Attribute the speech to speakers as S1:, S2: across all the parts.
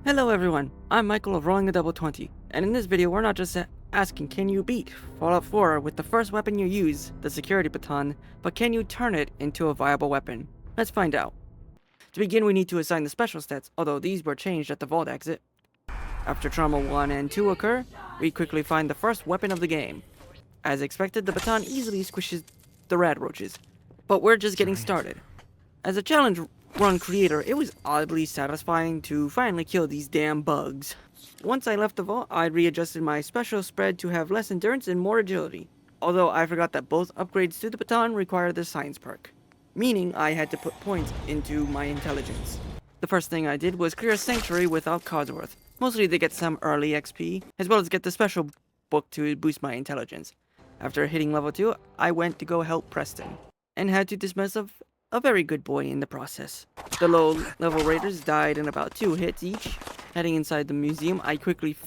S1: Hello everyone, I'm Michael of Rolling the Double 20, and in this video we're not just asking can you beat Fallout 4 with the first weapon you use, the security baton, but can you turn it into a viable weapon? Let's find out. To begin, we need to assign the special stats, although these were changed at the vault exit. After Trauma 1 and 2 occur, we quickly find the first weapon of the game. As expected, the baton easily squishes the rad roaches, but we're just getting started. As a challenge run creator, it was oddly satisfying to finally kill these damn bugs. Once I left the vault, I readjusted my special spread to have less endurance and more agility, although I forgot that both upgrades to the baton require the science perk, meaning I had to put points into my intelligence. The first thing I did was clear Sanctuary without Codsworth, mostly to get some early XP, as well as get the special book to boost my intelligence. After hitting level 2, I went to go help Preston, and had to dismiss a very good boy in the process. The low-level raiders died in about 2 hits each. Heading inside the museum, I quickly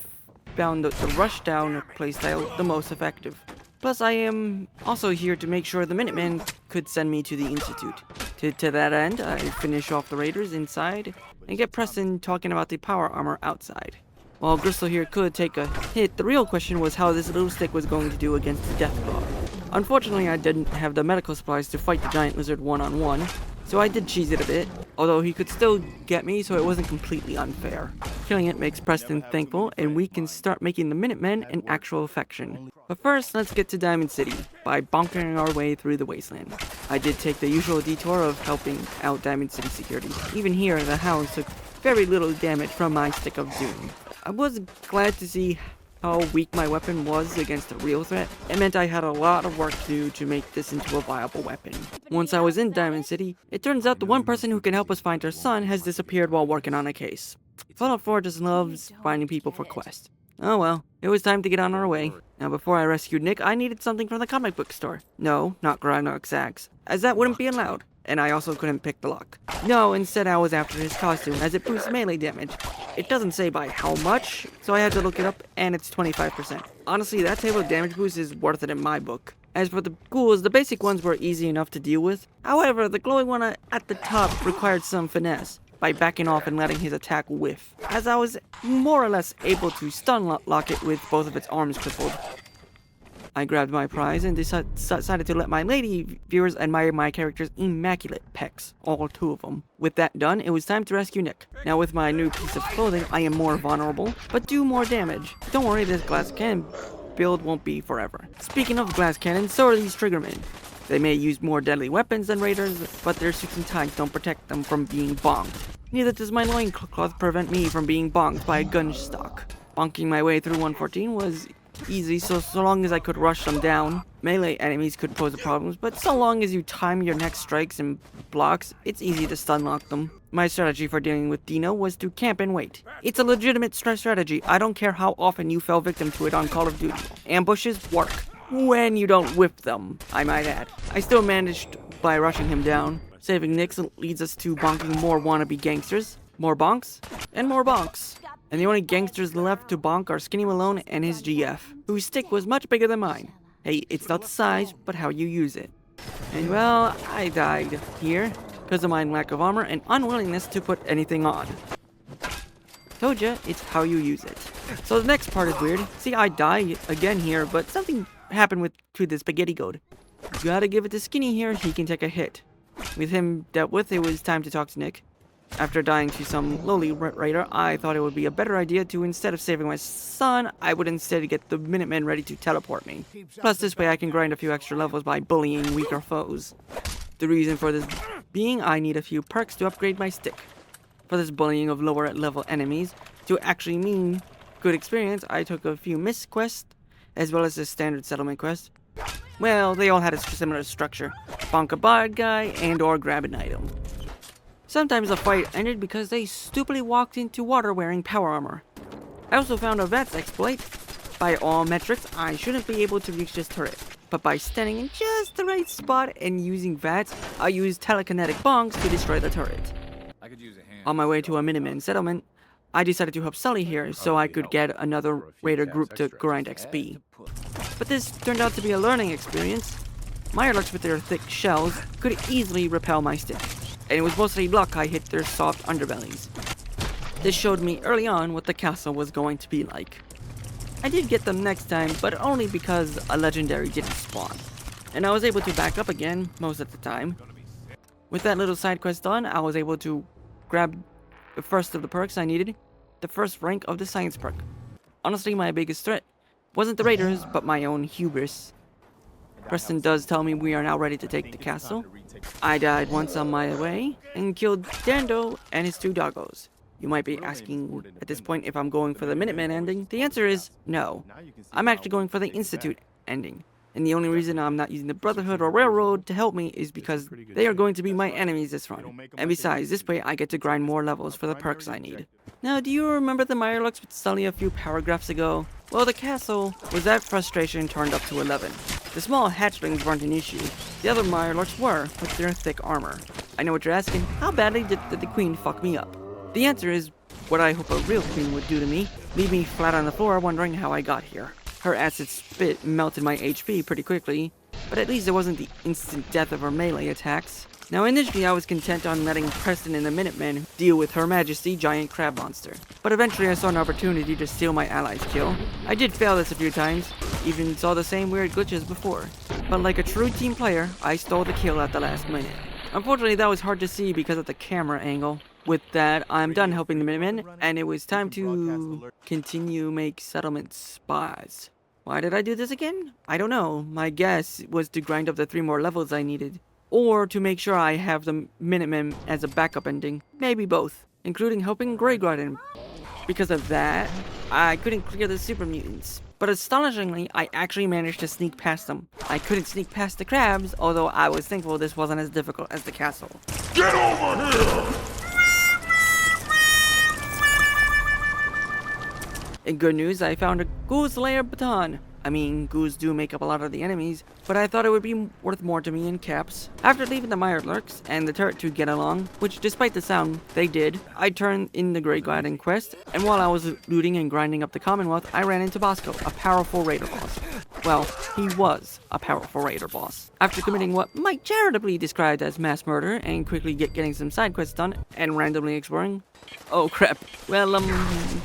S1: found the rush-down playstyle the most effective. Plus, I am also here to make sure the Minutemen could send me to the Institute. To that end, I finish off the raiders inside, and get Preston talking about the power armor outside. While Gristle here could take a hit, the real question was how this little stick was going to do against the Deathclaw. Unfortunately, I didn't have the medical supplies to fight the giant lizard one-on-one, so I did cheese it a bit, although he could still get me, so it wasn't completely unfair. Killing it makes Preston thankful, and we can start making the Minutemen an actual affection. But first, let's get to Diamond City, by bonking our way through the wasteland. I did take the usual detour of helping out Diamond City security. Even here, the hounds took very little damage from my stick of doom. I was glad to see how weak my weapon was against a real threat. It meant I had a lot of work to do to make this into a viable weapon. Once I was in Diamond City, it turns out the one person who can help us find her son has disappeared while working on a case. Fallout 4 just loves finding people for quests. Oh well, it was time to get on our way. Now before I rescued Nick, I needed something from the comic book store. No, not Grognak's axe, as that wouldn't be allowed. And I also couldn't pick the lock. No, instead I was after his costume, as it boosts melee damage. It doesn't say by how much, so I had to look it up, and it's 25%. Honestly, that type of damage boost is worth it in my book. As for the ghouls, the basic ones were easy enough to deal with. However, the glowing one at the top required some finesse, by backing off and letting his attack whiff, as I was more or less able to stun lock it with both of its arms crippled. I grabbed my prize and decided to let my lady viewers admire my character's immaculate pecs, all 2 of them. With that done, it was time to rescue Nick. Now with my new piece of clothing, I am more vulnerable, but do more damage. Don't worry, this glass cannon build won't be forever. Speaking of glass cannons, so are these triggermen. They may use more deadly weapons than raiders, but their suits and ties don't protect them from being bonked. Neither does my loincloth prevent me from being bonked by a gun stock. Bonking my way through 114 was easy, so long as I could rush them down. Melee enemies could pose problems, but so long as you time your next strikes and blocks, it's easy to stun lock them. My strategy for dealing with Dino was to camp and wait. It's a legitimate strategy. I don't care how often you fell victim to it on Call of Duty. Ambushes work. When you don't whip them, I might add. I still managed by rushing him down. Saving Nick leads us to bonking more wannabe gangsters. More bonks, and more bonks. And the only gangsters left to bonk are Skinny Malone and his GF, whose stick was much bigger than mine. Hey, it's not the size, but how you use it. And well, I died here, because of my lack of armor and unwillingness to put anything on. Told ya, it's how you use it. So the next part is weird. See, I die again here, but something happened to the spaghetti goat. Gotta give it to Skinny here, he can take a hit. With him dealt with, it was time to talk to Nick. After dying to some lowly raider, I thought it would be a better idea to, instead of saving my son, I would instead get the Minutemen ready to teleport me. Plus, this way I can grind a few extra levels by bullying weaker foes. The reason for this being, I need a few perks to upgrade my stick. For this bullying of lower level enemies to actually mean good experience, I took a few missed quests, as well as a standard settlement quest. Well, they all had a similar structure. Bonk a bad guy and or grab an item. Sometimes the fight ended because they stupidly walked into water wearing power armor. I also found a VATS exploit. By all metrics, I shouldn't be able to reach this turret. But by standing in just the right spot and using VATS, I used telekinetic bonks to destroy the turret.
S2: I could use a hand.
S1: On my way to a Minutemen settlement, I decided to help Sully here so I could get another raider group to grind XP. But this turned out to be a learning experience. My alerts with their thick shells could easily repel my stick, and it was mostly luck I hit their soft underbellies. This showed me early on what the castle was going to be like. I did get them next time, but only because a legendary didn't spawn, and I was able to back up again most of the time. With that little side quest done, I was able to grab the first of the perks I needed, the first rank of the science perk. Honestly, my biggest threat wasn't the raiders, but my own hubris. Preston does tell me we are now ready to take the castle. I died once on my way, and killed Dando and his 2 doggos. You might be asking at this point if I'm going for the Minutemen ending. The answer is no. I'm actually going for the Institute ending. And the only reason I'm not using the Brotherhood or Railroad to help me is because they are going to be my enemies this run. And besides, this way I get to grind more levels for the perks I need. Now, do you remember the Mirelurks with Sully a few paragraphs ago? Well, the castle was that frustration turned up to 11. The small hatchlings weren't an issue. The other Mirelurks were, with their thick armor. I know what you're asking. How badly did the queen fuck me up? The answer is what I hope a real queen would do to me. Leave me flat on the floor wondering how I got here. Her acid spit melted my HP pretty quickly, but at least it wasn't the instant death of her melee attacks. Now initially I was content on letting Preston and the Minutemen deal with Her Majesty giant crab monster, but eventually I saw an opportunity to steal my ally's kill. I did fail this a few times, even saw the same weird glitches before, but like a true team player, I stole the kill at the last minute. Unfortunately that was hard to see because of the camera angle. With that, I'm done helping the Minutemen, and it was time to continue make settlement spies. Why did I do this again? I don't know. My guess was to grind up the 3 more levels I needed, or to make sure I have the Minutemen as a backup ending. Maybe both, including helping Grognak. Because of that, I couldn't clear the super mutants. But astonishingly, I actually managed to sneak past them. I couldn't sneak past the crabs, although I was thankful this wasn't as difficult as the castle.
S2: Get over here!
S1: In good news, I found a goose lair Baton. I mean, ghouls do make up a lot of the enemies, but I thought it would be worth more to me in caps. After leaving the Mirelurks and the turret to get along, which despite the sound, they did, I turned in the Grognak quest, and while I was looting and grinding up the Commonwealth, I ran into Bosco, a powerful raider boss. Well, he was a powerful raider boss. After committing what might charitably described as mass murder and quickly getting some side quests done and randomly exploring. Oh crap. Well,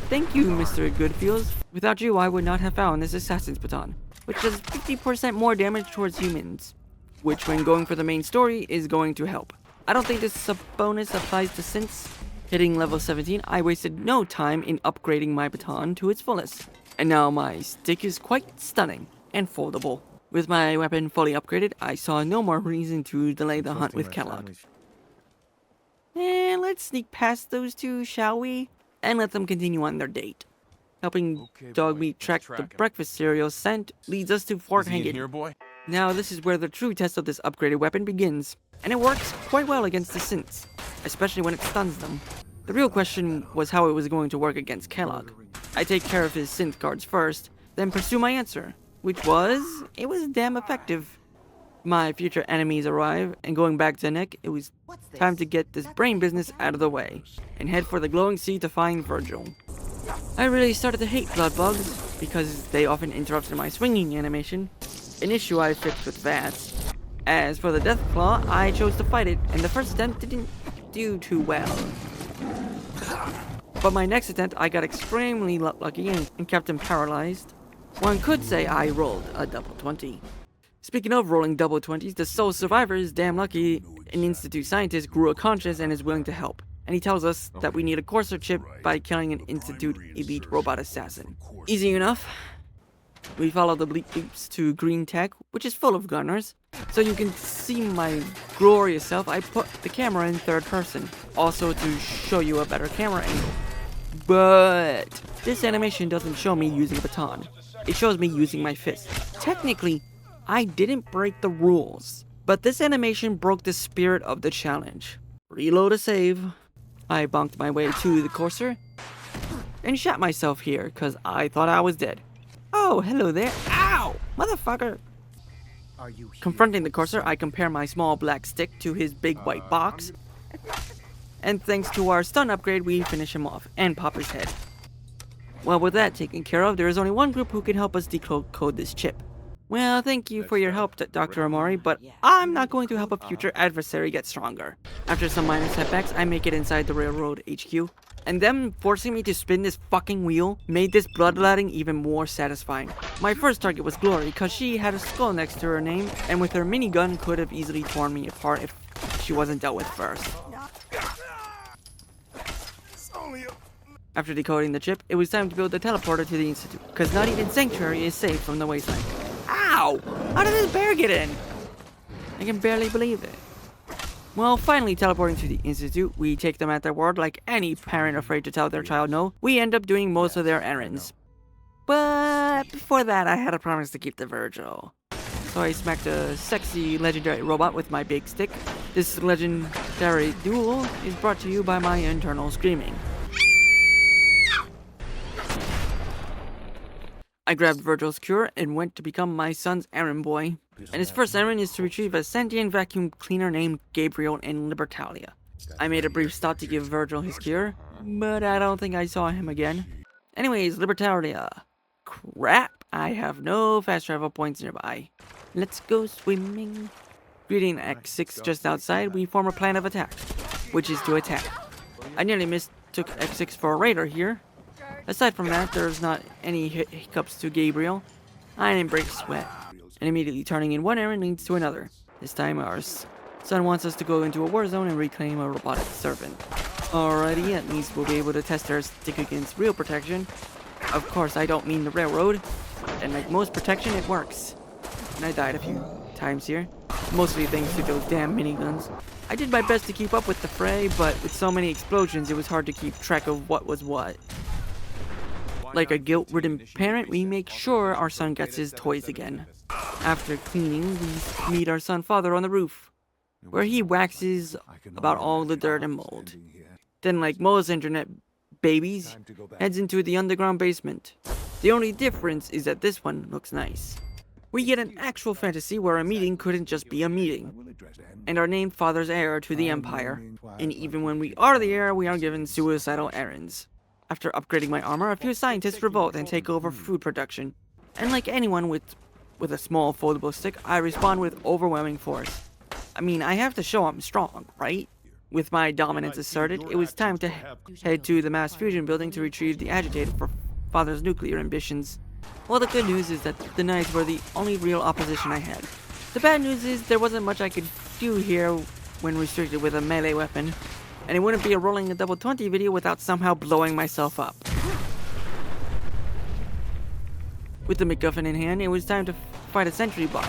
S1: thank you, Mr. Goodfields. Without you, I would not have found this assassin's baton, which does 50% more damage towards humans, which when going for the main story is going to help. I don't think this bonus applies to since hitting level 17, I wasted no time in upgrading my baton to its fullest. And now my stick is quite stunning and foldable. With my weapon fully upgraded, I saw no more reason to delay the hunt with Kellogg. And let's sneak past those 2, shall we? And let them continue on their date. Helping Dogmeat track the breakfast cereal scent leads us to Fort Hangin. Now this is where the true test of this upgraded weapon begins. And it works quite well against the synths, especially when it stuns them. The real question was how it was going to work against Kellogg. I take care of his synth guards first, then pursue my answer, which was, it was damn effective. My future enemies arrive, and going back to Nick, it was time to get this brain business out of the way, and head for the glowing sea to find Virgil. I really started to hate blood bugs, because they often interrupted my swinging animation, an issue I fixed with VATS. As for the Death Claw, I chose to fight it, and the first attempt didn't do too well. But my next attempt, I got extremely lucky and kept him paralyzed. One could say I rolled a double 20. Speaking of rolling double 20s, the sole survivor is damn lucky. An Institute scientist grew a conscience and is willing to help. And he tells us that we need a Courser chip by killing an Institute elite robot assassin. Easy enough. We follow the bleep bleeps to Green Tech, which is full of gunners. So you can see my glorious self, I put the camera in third person, also to show you a better camera angle. But this animation doesn't show me using a baton. It shows me using my fist. Technically, I didn't break the rules, but this animation broke the spirit of the challenge. Reload a save. I bonked my way to the Courser and shot myself here because I thought I was dead. Oh, hello there. Ow! Motherfucker! Confronting the Courser, I compare my small black stick to his big white box. And thanks to our stun upgrade, we finish him off and pop his head. Well, with that taken care of, there is only one group who can help us decode this chip. Well, thank you for your help, Dr. Amori, but I'm not going to help a future adversary get stronger. After some minor setbacks, I make it inside the Railroad HQ. And them forcing me to spin this fucking wheel made this bloodletting even more satisfying. My first target was Glory, because she had a skull next to her name, and with her minigun could have easily torn me apart if she wasn't dealt with first. After decoding the chip, it was time to build the teleporter to the Institute, because not even Sanctuary is safe from the wasteland. Ow! How did this bear get in? I can barely believe it. Well, finally teleporting to the Institute, we take them at their word like any parent afraid to tell their child no. We end up doing most of their errands. But before that, I had a promise to keep the Virgil. So I smacked a sexy legendary robot with my big stick. This legendary duel is brought to you by my internal screaming. I grabbed Virgil's cure and went to become my son's errand boy. And his first errand is to retrieve a sentient vacuum cleaner named Gabriel in Libertalia. I made a brief stop to give Virgil his cure, but I don't think I saw him again. Anyways, Libertalia. Crap, I have no fast travel points nearby. Let's go swimming. Greeting X6 just outside, we form a plan of attack, which is to attack. I nearly mistook X6 for a raider here. Aside from that, there's not any hiccups to Gabriel. I didn't break a sweat. And immediately turning in one errand leads to another. This time our son wants us to go into a war zone and reclaim a robotic servant. Alrighty, at least we'll be able to test our stick against real protection. Of course, I don't mean the railroad. And like most protection, it works. And I died a few times here. Mostly thanks to those damn miniguns. I did my best to keep up with the fray, but with so many explosions, it was hard to keep track of what was what. Like a guilt-ridden parent, we make sure our son gets his toys again. After cleaning, we meet our son father on the roof, where he waxes about all the dirt and mold. Then, like most internet babies, heads into the underground basement. The only difference is that this one looks nice. We get an actual fantasy where a meeting couldn't just be a meeting, and are named father's heir to the empire. And even when we are the heir, we are given suicidal errands. After upgrading my armor, a few scientists revolt and take over food production. And like anyone with a small foldable stick, I respond with overwhelming force. I mean, I have to show I'm strong, right? With my dominance asserted, it was time to head to the mass fusion building to retrieve the agitator for father's nuclear ambitions. Well, the good news is that the knights were the only real opposition I had. The bad news is there wasn't much I could do here when restricted with a melee weapon. And it wouldn't be a rolling a double 20 video without somehow blowing myself up. With the MacGuffin in hand, it was time to fight a sentry bot.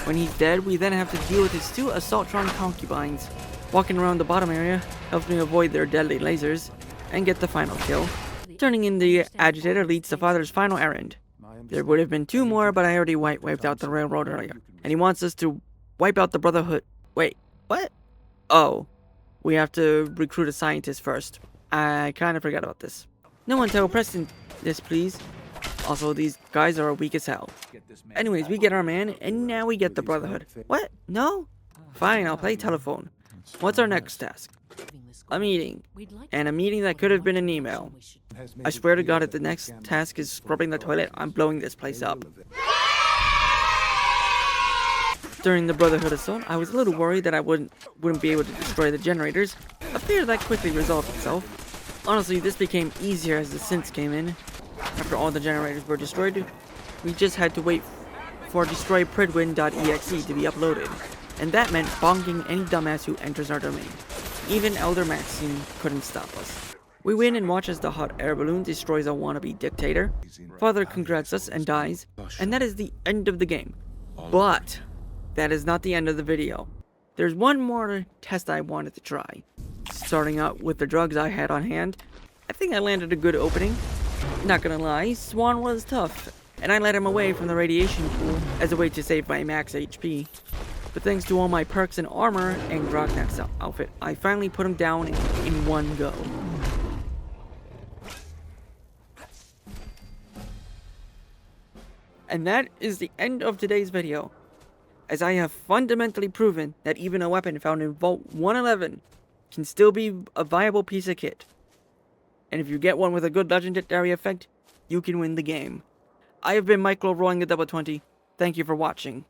S1: When he's dead, we then have to deal with his two Assaultron concubines. Walking around the bottom area helps me avoid their deadly lasers and get the final kill. Turning in the agitator leads to father's final errand. There would have been two more, but I already wiped out the railroad earlier. And he wants us to wipe out the Brotherhood. Wait, what? Oh. We have to recruit a scientist first. I kind of forgot about this. No one tell Preston this, please. Also, these guys are weak as hell. Anyways, we get our man, and now we get the Brotherhood. What? No? Fine, I'll play telephone. What's our next task? A meeting. And a meeting that could have been an email. I swear to God, if the next task is scrubbing the toilet, I'm blowing this place up. During the Brotherhood assault, I was a little worried that I wouldn't be able to destroy the generators, a fear that quickly resolved itself. Honestly, this became easier as the synths came in. After all the generators were destroyed, we just had to wait for destroypridwin.exe to be uploaded, and that meant bonking any dumbass who enters our domain. Even Elder Maxine couldn't stop us. We win and watch as the hot air balloon destroys a wannabe dictator. Father congrats us and dies, and that is the end of the game. But that is not the end of the video. There's one more test I wanted to try. Starting out with the drugs I had on hand, I think I landed a good opening. Not gonna lie, Swan was tough, and I led him away from the radiation pool as a way to save my max HP. But thanks to all my perks and armor and Grognak's outfit, I finally put him down in one go. And that is the end of today's video, as I have fundamentally proven that even a weapon found in Vault 111 can still be a viable piece of kit. And if you get one with a good legendary effect, you can win the game. I have been Michael rolling the double 20. Thank you for watching.